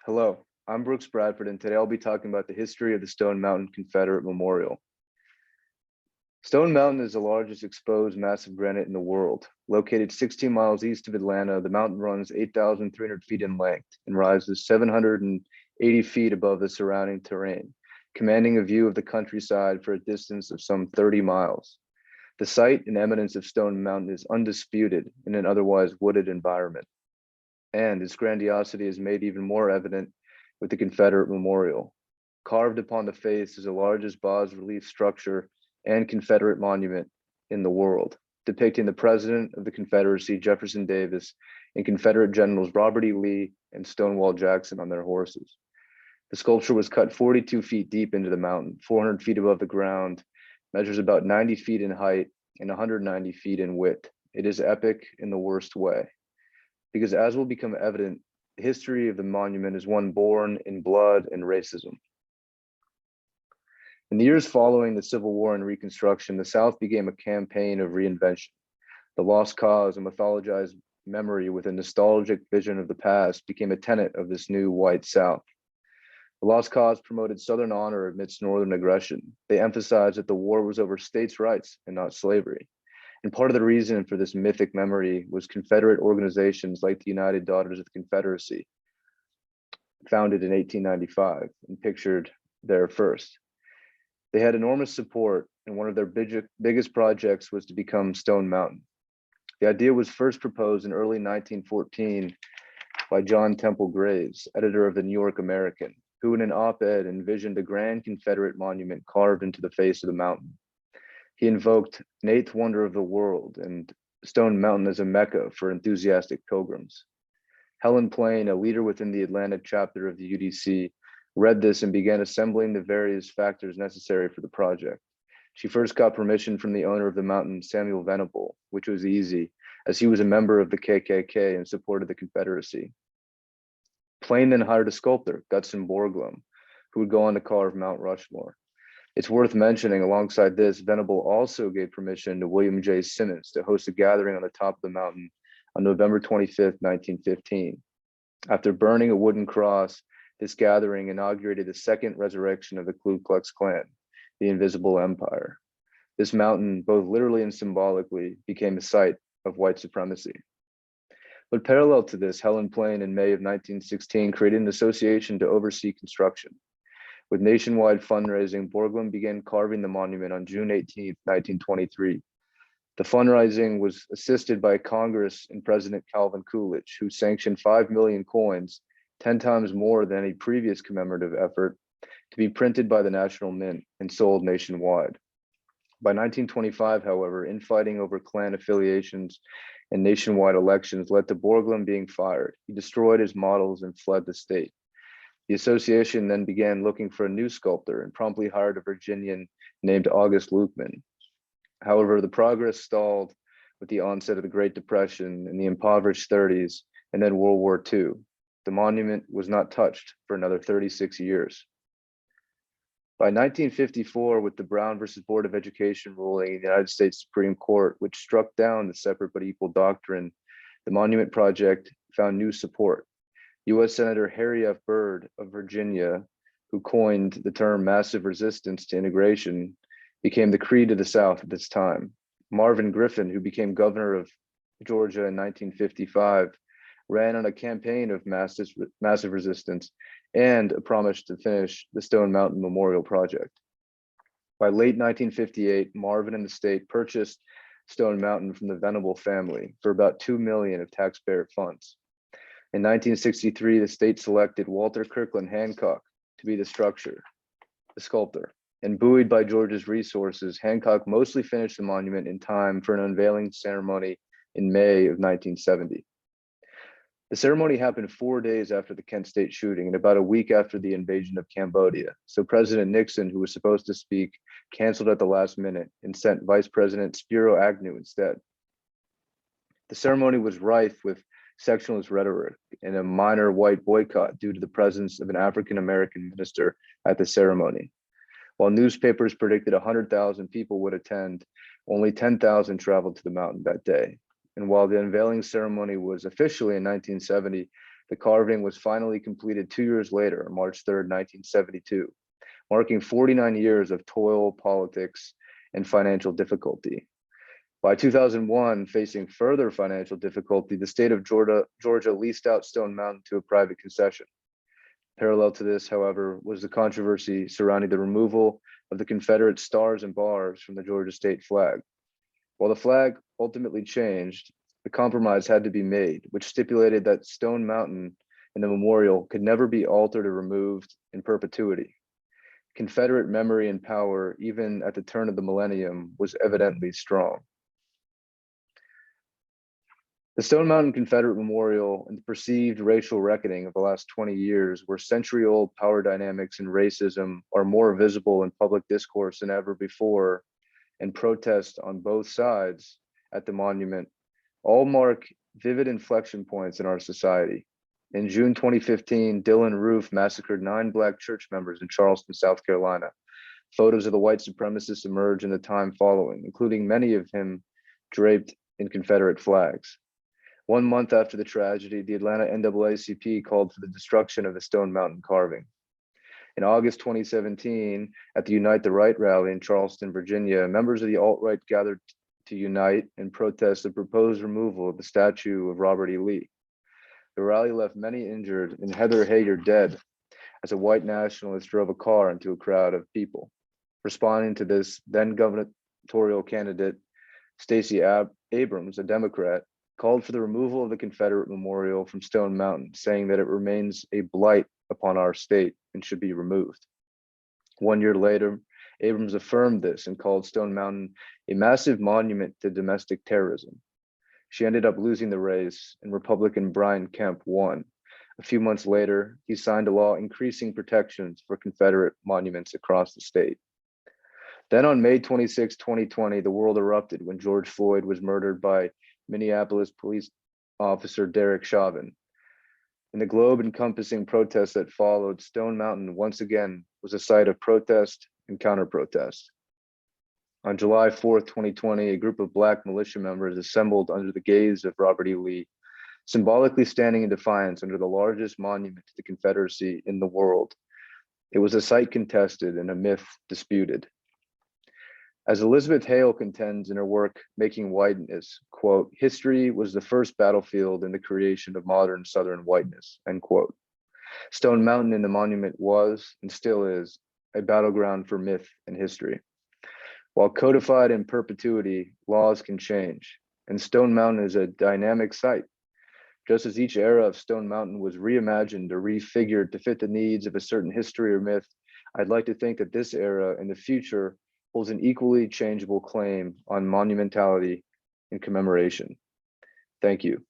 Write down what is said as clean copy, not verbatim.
Hello, I'm Brooks Bradford, and today I'll be talking about the history of the Stone Mountain Confederate Memorial. Stone Mountain is the largest exposed mass of granite in the world. Located 16 miles east of Atlanta, the mountain runs 8,300 feet in length and rises 780 feet above the surrounding terrain, commanding a view of the countryside for a distance of some 30 miles. The site and eminence of Stone Mountain is undisputed in an otherwise wooded environment, and its grandiosity is made even more evident with the Confederate Memorial. Carved upon the face is the largest bas-relief structure and Confederate monument in the world, depicting the President of the Confederacy, Jefferson Davis, and Confederate Generals Robert E. Lee and Stonewall Jackson on their horses. The sculpture was cut 42 feet deep into the mountain, 400 feet above the ground, measures about 90 feet in height and 190 feet in width. It is epic in the worst way, because as will become evident, the history of the monument is one born in blood and racism. In the years following the Civil War and Reconstruction, the South began a campaign of reinvention. The lost cause, a mythologized memory with a nostalgic vision of the past, became a tenet of this new white South. The lost cause promoted Southern honor amidst Northern aggression. They emphasized that the war was over states' rights and not slavery. And part of the reason for this mythic memory was Confederate organizations like the United Daughters of the Confederacy, founded in 1895 and pictured there first. They had enormous support, and one of their biggest projects was to become Stone Mountain. The idea was first proposed in early 1914 by John Temple Graves, editor of the New York American, who in an op-ed envisioned a grand Confederate monument carved into the face of the mountain. He invoked an eighth wonder of the world and Stone Mountain as a mecca for enthusiastic pilgrims. Helen Plain, a leader within the Atlantic chapter of the UDC, read this and began assembling the various factors necessary for the project. She first got permission from the owner of the mountain, Samuel Venable, which was easy, as he was a member of the KKK and supported the Confederacy. Plain then hired a sculptor, Gutzon Borglum, who would go on to carve Mount Rushmore. It's worth mentioning, alongside this, Venable also gave permission to William J. Simmons to host a gathering on the top of the mountain on November 25th, 1915. After burning a wooden cross, this gathering inaugurated the second resurrection of the Ku Klux Klan, the Invisible Empire. This mountain, both literally and symbolically, became a site of white supremacy. But parallel to this, Helen Plain in May of 1916 created an association to oversee construction. With nationwide fundraising, Borglum began carving the monument on June 18, 1923. The fundraising was assisted by Congress and President Calvin Coolidge, who sanctioned 5 million coins, 10 times more than any previous commemorative effort, to be printed by the National Mint and sold nationwide. By 1925, however, infighting over Klan affiliations and nationwide elections led to Borglum being fired. He destroyed his models and fled the state. The association then began looking for a new sculptor and promptly hired a Virginian named August Lukeman. However, the progress stalled with the onset of the Great Depression in the impoverished 30s and then World War II. The monument was not touched for another 36 years. By 1954, with the Brown versus Board of Education ruling in the United States Supreme Court, which struck down the separate but equal doctrine, the monument project found new support. U.S. Senator Harry F. Byrd of Virginia, who coined the term massive resistance to integration, became the creed of the South at this time. Marvin Griffin, who became governor of Georgia in 1955, ran on a campaign of massive resistance and a promise to finish the Stone Mountain Memorial Project. By late 1958, Marvin and the state purchased Stone Mountain from the Venable family for about $2 million of taxpayer funds. In 1963, the state selected Walter Kirkland Hancock to be the sculptor. And buoyed by Georgia's resources, Hancock mostly finished the monument in time for an unveiling ceremony in May of 1970. The ceremony happened 4 days after the Kent State shooting and about a week after the invasion of Cambodia. So President Nixon, who was supposed to speak, canceled at the last minute and sent Vice President Spiro Agnew instead. The ceremony was rife with sectionalist rhetoric and a minor white boycott due to the presence of an African-American minister at the ceremony. While newspapers predicted 100,000 people would attend, only 10,000 traveled to the mountain that day. And while the unveiling ceremony was officially in 1970, The carving was finally completed 2 years later, March 3rd, 1972, marking 49 years of toil, politics, and financial difficulty. By 2001, facing further financial difficulty, the state of Georgia leased out Stone Mountain to a private concession. Parallel to this, however, was the controversy surrounding the removal of the Confederate stars and bars from the Georgia state flag. While the flag ultimately changed, a compromise had to be made, which stipulated that Stone Mountain and the memorial could never be altered or removed in perpetuity. Confederate memory and power, even at the turn of the millennium, was evidently strong. The Stone Mountain Confederate Memorial and the perceived racial reckoning of the last 20 years, where century-old power dynamics and racism are more visible in public discourse than ever before, and protest on both sides at the monument, all mark vivid inflection points in our society. In June 2015, Dylan Roof massacred 9 Black church members in Charleston, South Carolina. Photos of the white supremacists emerge in the time following, including many of him draped in Confederate flags. 1 month after the tragedy, the Atlanta NAACP called for the destruction of the Stone Mountain carving. In August 2017, at the Unite the Right rally in Charleston, Virginia, members of the alt-right gathered to unite and protest the proposed removal of the statue of Robert E. Lee. The rally left many injured and Heather Hager dead as a white nationalist drove a car into a crowd of people. Responding to this, then gubernatorial candidate Stacey Abrams, a Democrat, called for the removal of the Confederate memorial from Stone Mountain, saying that it remains a blight upon our state and should be removed. 1 year later, Abrams affirmed this and called Stone Mountain a massive monument to domestic terrorism. She ended up losing the race, and Republican Brian Kemp won. A few months later, he signed a law increasing protections for Confederate monuments across the state. Then on May 26, 2020, the world erupted when George Floyd was murdered by Minneapolis police officer Derek Chauvin. In the globe-encompassing protests that followed, Stone Mountain once again was a site of protest and counter-protest. On July 4th, 2020, a group of Black militia members assembled under the gaze of Robert E. Lee, symbolically standing in defiance under the largest monument to the Confederacy in the world. It was a site contested and a myth disputed. As Elizabeth Hale contends in her work, Making Whiteness, quote, history was the first battlefield in the creation of modern Southern whiteness, end quote. Stone Mountain in the monument was, and still is, a battleground for myth and history. While codified in perpetuity, laws can change, and Stone Mountain is a dynamic site. Just as each era of Stone Mountain was reimagined or refigured to fit the needs of a certain history or myth, I'd like to think that this era in the future holds an equally changeable claim on monumentality and commemoration. Thank you.